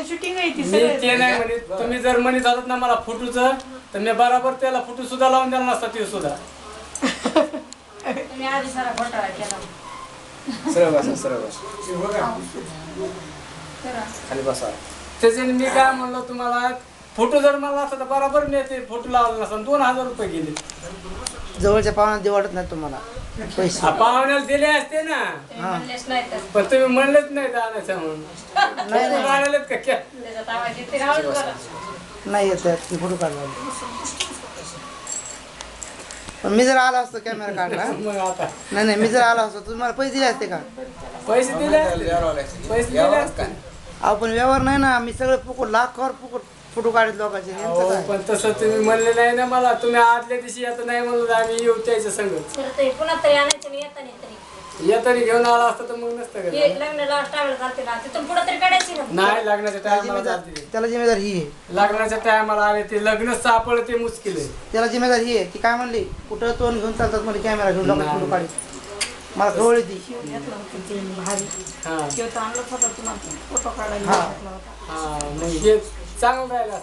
Shooting आहे ती मी सगळं. ते नाही म्हणत. तुम्ही जर म्हणत होतात ना मला फोटोचं तर मी बराबर त्याला फोटो सुद्धा लावून द्यायला नसता ते सुद्धा. तुम्ही आधी सारा घोटाळा केला. सरळ बसा सरळ बसा करा. खाली बसा. त्याच्याने मी काय म्हणलो तुम्हाला फोटो जर मला असता तर बराबर मी ते फोटो लावला नसता. 2000 रुपये गेले. जवळच्या पाहुण्यात देऊ वाटत नाही तुम्हाला पैसे. पाहुण्याला दिले असते ना तुम्ही म्हणलेच नाही तर पण तुम्ही म्हणलेच नाही जाण्याचं म्हणून. नाही. आलेत का क्या? त्याच्यात आवाज येते राहून करा. नाही येत आहेत फोटो काढला. पण मी जर आलो असतो कॅमेरा काढला मग आता नाही मी जर आलो असतो तुम्हाला पैसे दिले असते का? पैसे दिले असते. पैसे दिले असते. अहो पण व्यवहार नाही ना. मी सगळं फुकट लाखावर फुकट फोटो काढत लोकांचे. यांचं अहो, काय? पण तसं तुम्ही म्हणले नाही ना मला. तुम्ही आदल्या दिवशी येत नाही म्हणलं आम्ही येऊ त्याच्या संग. तर ते पुन्हा तरी आणायचं नाही येताना तरी. येताना घेऊन आला असता तर मग नसतं का हे झालं. लग्नाला टावेल घालते ना तिथून पुढे तरी काढायची ना. नाही लग्नाच्या त्याला टायमाला जिम्मेदार त्याला जिम्मेदार ही आहे. लग्नाच्या टायमाला आले ते लग्न सापड ते मुश्किल आहे. त्याला जिम्मेदार ही आहे. ती काय म्हणली कुठं तोंड घेऊन चालतात म्हणजे कॅमेरा घेऊन लोकांचे नाही. फोटो काढायचे. मला कळली ती. घेतलं होतं ते भारी. हा तेव्हा तर आणलंच होतं तुम्हाला फोटो काढायला हा. घेतला होता. हा मग हे चांगलं राहिलं असतं.